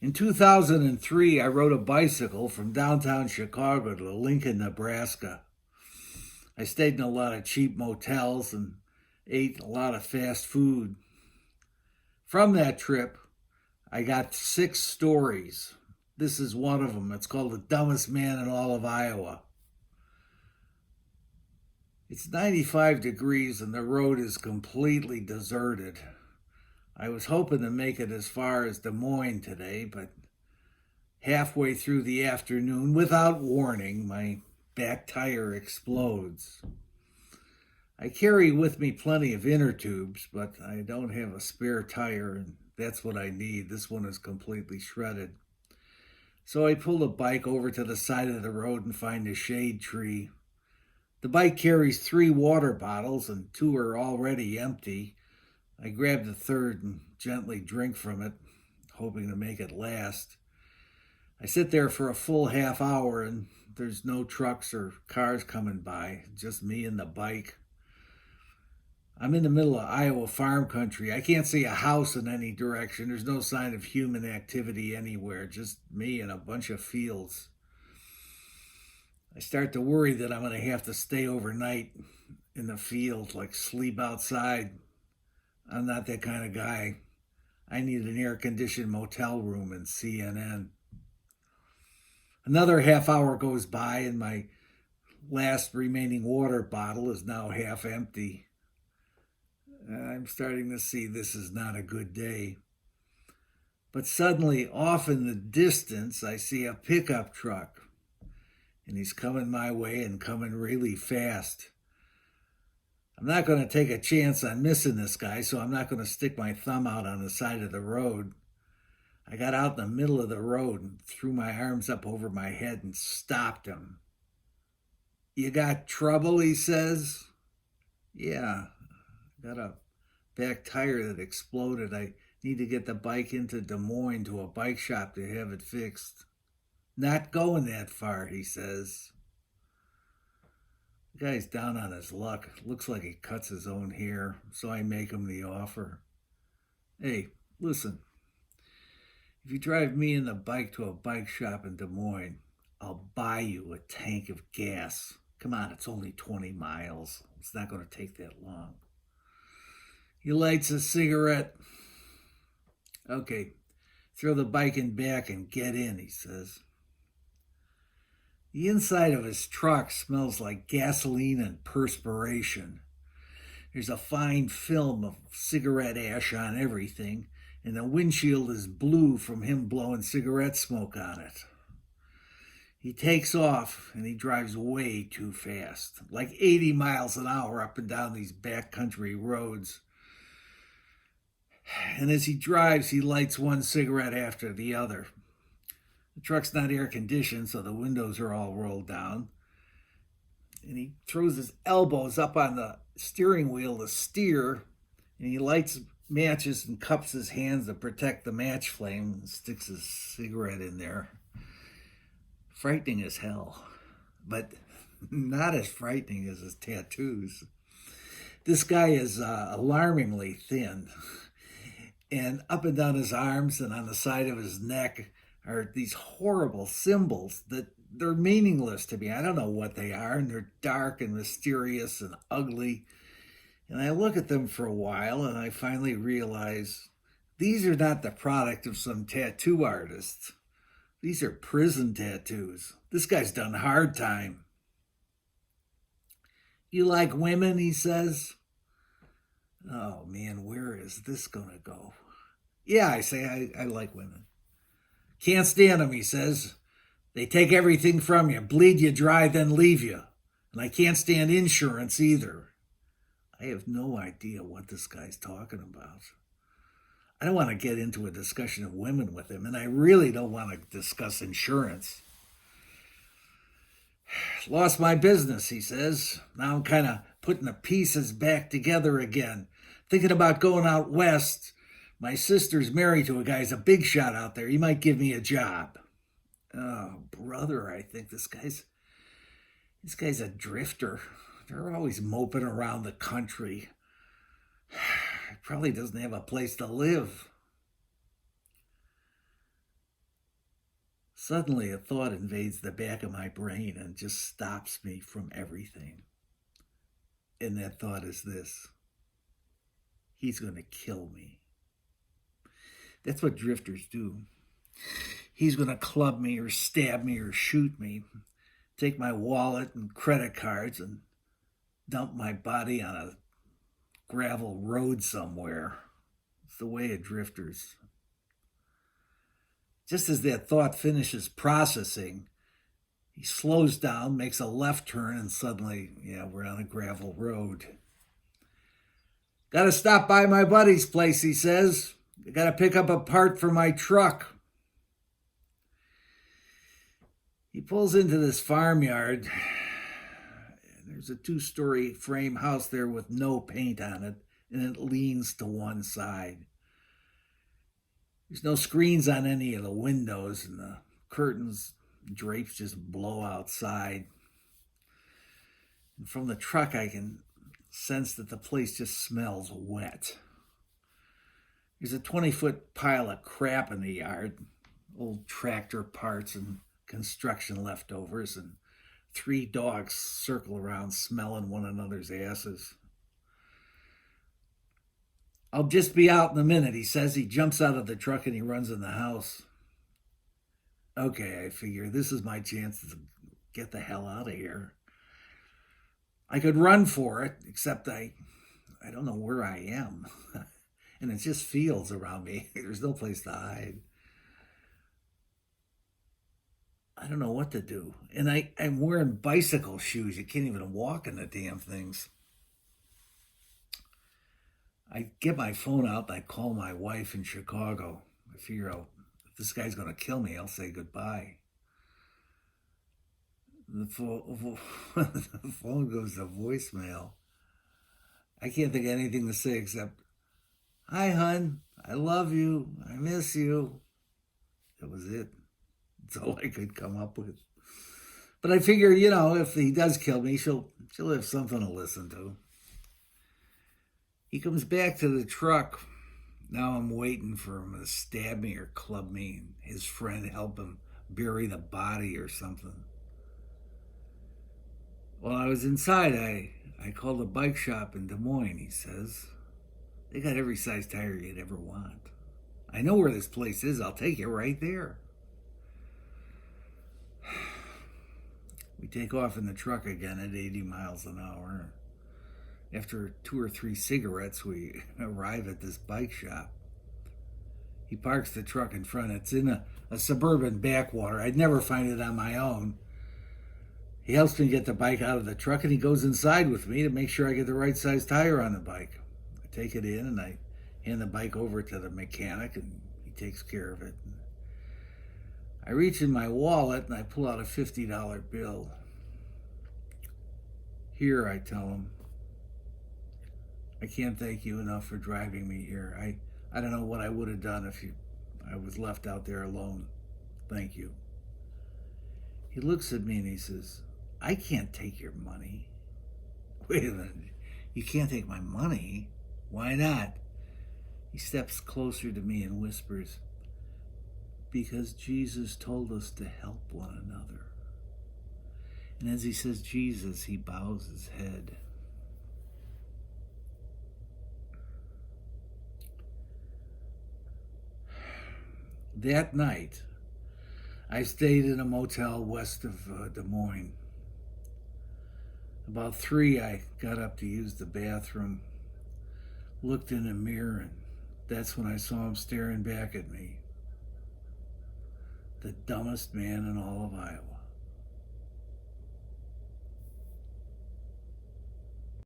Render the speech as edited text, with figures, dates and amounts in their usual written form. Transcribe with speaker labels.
Speaker 1: In 2003, I rode a bicycle from downtown Chicago to Lincoln, Nebraska. I stayed in a lot of cheap motels and ate a lot of fast food. From that trip, I got 6 stories. This is one of them. It's called The Dumbest Man in All of Iowa. It's 95 degrees and the road is completely deserted. I was hoping to make it as far as Des Moines today, but halfway through the afternoon, without warning, my back tire explodes. I carry with me plenty of inner tubes, but I don't have a spare tire, and that's what I need. This one is completely shredded. So I pull the bike over to the side of the road and find a shade tree. The bike carries 3 water bottles, and 2 are already empty. I grab the third and gently drink from it, hoping to make it last. I sit there for a full half hour, and there's no trucks or cars coming by, just me and the bike. I'm in the middle of Iowa farm country. I can't see a house in any direction. There's no sign of human activity anywhere, just me and a bunch of fields. I start to worry that I'm going to have to stay overnight in the field, like sleep outside. I'm not that kind of guy. I need an air-conditioned motel room and CNN. Another half hour goes by and my last remaining water bottle is now half empty. I'm starting to see this is not a good day. But suddenly, off in the distance, I see a pickup truck. And he's coming my way and coming really fast. I'm not going to take a chance on missing this guy, so I'm not going to stick my thumb out on the side of the road. I got out in the middle of the road and threw my arms up over my head and stopped him. "You got trouble?" he says. "Yeah, got a back tire that exploded. I need to get the bike into Des Moines to a bike shop to have it fixed." "Not going that far," he says. The guy's down on his luck. Looks like he cuts his own hair, so I make him the offer. "Hey, listen, if you drive me and the bike to a bike shop in Des Moines, I'll buy you a tank of gas. Come on, it's only 20 miles. It's not going to take that long." He lights a cigarette. "Okay, throw the bike in back and get in," he says. The inside of his truck smells like gasoline and perspiration. There's a fine film of cigarette ash on everything, and the windshield is blue from him blowing cigarette smoke on it. He takes off, and he drives way too fast, like 80 miles an hour up and down these backcountry roads. And as he drives, he lights one cigarette after the other. The truck's not air conditioned, so the windows are all rolled down. And he throws his elbows up on the steering wheel to steer, and he lights matches and cups his hands to protect the match flame and sticks his cigarette in there. Frightening as hell, but not as frightening as his tattoos. This guy is alarmingly thin, and up and down his arms and on the side of his neck are these horrible symbols that they're meaningless to me. I don't know what they are, and they're dark and mysterious and ugly. And I look at them for a while, and I finally realize these are not the product of some tattoo artist. These are prison tattoos. This guy's done hard time. "You like women?" he says. Oh man, where is this gonna go? "Yeah," I say, I like women. "Can't stand them," he says. "They take everything from you, bleed you dry, then leave you. And I can't stand insurance either." I have no idea what this guy's talking about. I don't want to get into a discussion of women with him, and I really don't want to discuss insurance. "Lost my business," he says. "Now I'm kind of putting the pieces back together again. Thinking about going out west. My sister's married to a guy, he's a big shot out there. He might give me a job." Oh, brother, I think this guy's a drifter. They're always moping around the country. He probably doesn't have a place to live. Suddenly, a thought invades the back of my brain and just stops me from everything. And that thought is this: he's going to kill me. That's what drifters do. He's going to club me or stab me or shoot me, take my wallet and credit cards and dump my body on a gravel road somewhere. It's the way of drifters. Just as that thought finishes processing, he slows down, makes a left turn, and suddenly, we're on a gravel road. Gotta stop by my buddy's place, he says. I gotta pick up a part for my truck. He pulls into this farmyard. There's a 2-story frame house there with no paint on it, and it leans to one side. There's no screens on any of the windows, and the curtains, drapes just blow outside. And from the truck, I can sense that the place just smells wet. There's a 20-foot pile of crap in the yard, old tractor parts and construction leftovers, and 3 dogs circle around smelling one another's asses. I'll just be out in a minute, he says. He jumps out of the truck and he runs in the house. Okay, I figure this is my chance to get the hell out of here. I could run for it, except I don't know where I am. And it's just fields around me. There's no place to hide. I don't know what to do. And I'm wearing bicycle shoes. You can't even walk in the damn things. I get my phone out and I call my wife in Chicago. I figure out if this guy's going to kill me, I'll say goodbye. The phone goes to voicemail. I can't think of anything to say except, "Hi, hun. I love you. I miss you." That was it. That's all I could come up with. But I figure, if he does kill me, she'll have something to listen to. He comes back to the truck. Now I'm waiting for him to stab me or club me, and his friend help him bury the body or something. While I was inside, I called a bike shop in Des Moines, he says. They got every size tire you'd ever want. I know where this place is. I'll take you right there. We take off in the truck again at 80 miles an hour. After 2 or 3 cigarettes, we arrive at this bike shop. He parks the truck in front. It's in a suburban backwater. I'd never find it on my own. He helps me get the bike out of the truck, and he goes inside with me to make sure I get the right size tire on the bike. I take it in, and I hand the bike over to the mechanic, and he takes care of it. I reach in my wallet, and I pull out a $50 bill. Here, I tell him. I can't thank you enough for driving me here. I don't know what I would have done if I was left out there alone. Thank you. He looks at me and he says, I can't take your money. Wait a minute. You can't take my money? Why not? He steps closer to me and whispers, because Jesus told us to help one another. And as he says Jesus, he bows his head. That night, I stayed in a motel west of Des Moines. About 3, I got up to use the bathroom, looked in a mirror, and that's when I saw him staring back at me. The dumbest man in all of Iowa.